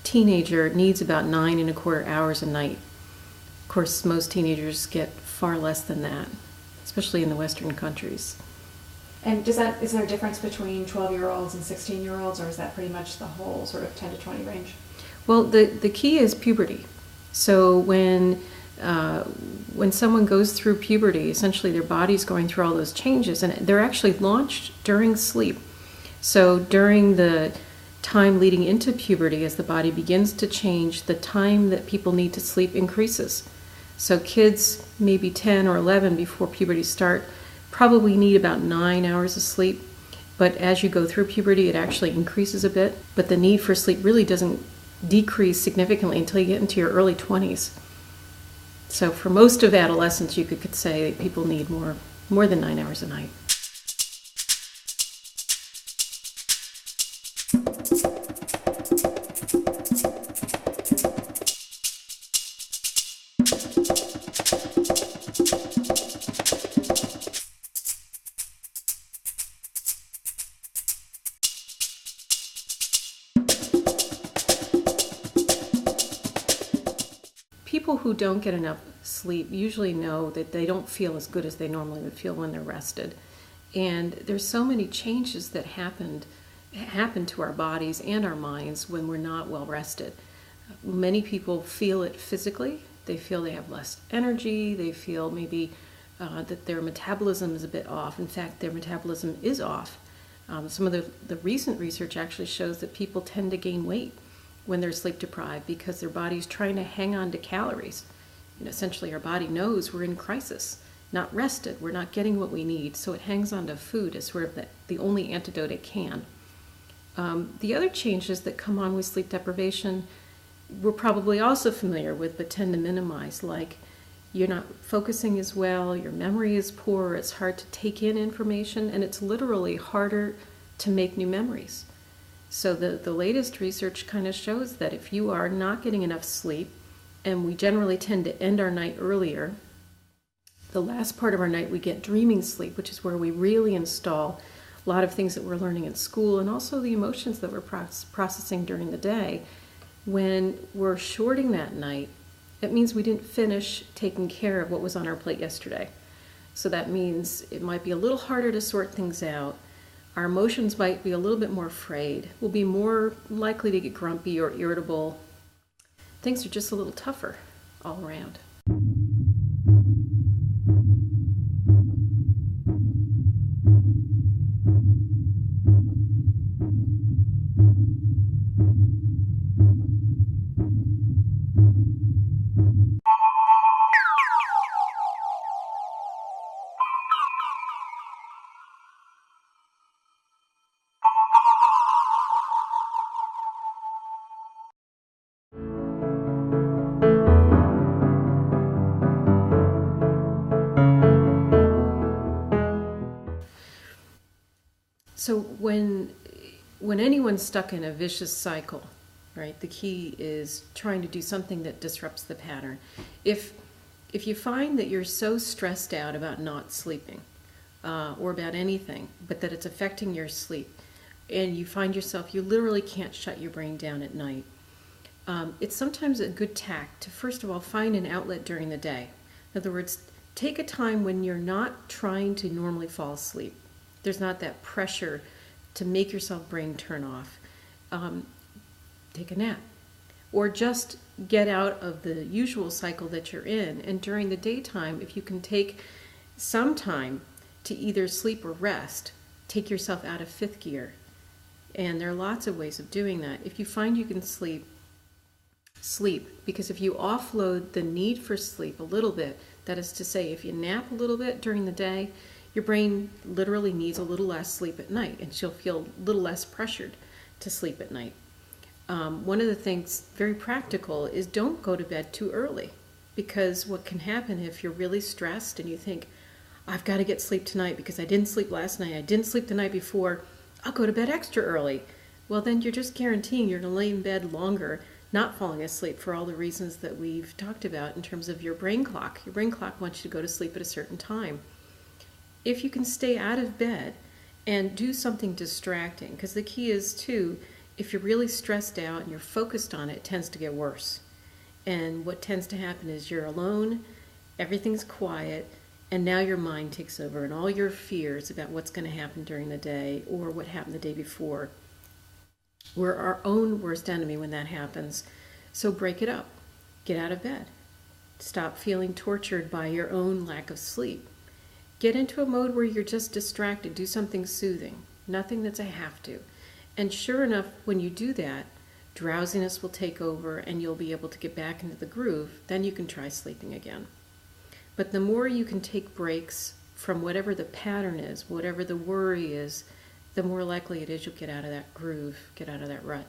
teenager needs about 9.25 hours a night. Of course, most teenagers get far less than that, especially in the Western countries. And is there a difference between 12-year-olds and 16-year-olds, or is that pretty much the whole sort of 10 to 20 range? Well, the key is puberty. So when someone goes through puberty, essentially their body's going through all those changes, and they're actually launched during sleep. So during the time leading into puberty, as the body begins to change, the time that people need to sleep increases. So kids, maybe 10 or 11 before puberty start, probably need about 9 hours of sleep. But as you go through puberty, it actually increases a bit. But the need for sleep really doesn't decrease significantly until you get into your early 20s. So for most of adolescence, you could say people need more than 9 hours a night. People who don't get enough sleep usually know that they don't feel as good as they normally would feel when they're rested. And there's so many changes that happen to our bodies and our minds when we're not well rested. Many people feel it physically. They feel they have less energy. They feel maybe that their metabolism is a bit off. In fact, their metabolism is off. Some of the recent research actually shows that people tend to gain weight when they're sleep deprived because their body's trying to hang on to calories. Essentially, our body knows we're in crisis, not rested. We're not getting what we need, so it hangs on to food as sort of the only antidote it can. The other changes that come on with sleep deprivation, we're probably also familiar with, but tend to minimize, like you're not focusing as well, your memory is poor, it's hard to take in information, and it's literally harder to make new memories. So the latest research kind of shows that if you are not getting enough sleep, and we generally tend to end our night earlier, the last part of our night we get dreaming sleep, which is where we really install a lot of things that we're learning in school and also the emotions that we're processing during the day. When we're shorting that night, that means we didn't finish taking care of what was on our plate yesterday. So that means it might be a little harder to sort things out. Our emotions might be a little bit more frayed. We'll be more likely to get grumpy or irritable. Things are just a little tougher all around. So when anyone's stuck in a vicious cycle, right, the key is trying to do something that disrupts the pattern. If you find that you're so stressed out about not sleeping or about anything, but that it's affecting your sleep, and you find yourself, you literally can't shut your brain down at night, it's sometimes a good tack to, first of all, find an outlet during the day. In other words, take a time when you're not trying to normally fall asleep. There's not that pressure to make yourself brain turn off. Take a nap. Or just get out of the usual cycle that you're in. And during the daytime, if you can take some time to either sleep or rest, take yourself out of fifth gear. And there are lots of ways of doing that. If you find you can sleep. Because if you offload the need for sleep a little bit, that is to say, if you nap a little bit during the day, your brain literally needs a little less sleep at night, and she'll feel a little less pressured to sleep at night. One of the things, very practical, is don't go to bed too early, because what can happen if you're really stressed and you think, I've got to get sleep tonight because I didn't sleep last night, I didn't sleep the night before, I'll go to bed extra early. Well, then you're just guaranteeing you're going to lay in bed longer, not falling asleep for all the reasons that we've talked about in terms of your brain clock. Your brain clock wants you to go to sleep at a certain time. If you can stay out of bed and do something distracting, because the key is too, If you're really stressed out and you're focused on it, it tends to get worse. And what tends to happen is you're alone, everything's quiet, and now your mind takes over, and all your fears about what's going to happen during the day or what happened the day before. We're our own worst enemy when that happens. So break it up. Get out of bed. Stop feeling tortured by your own lack of sleep. Get into a mode where you're just distracted. Do something soothing. Nothing that's a have to. And sure enough, when you do that, drowsiness will take over and you'll be able to get back into the groove. Then you can try sleeping again. But the more you can take breaks from whatever the pattern is, whatever the worry is, the more likely it is you'll get out of that groove, get out of that rut.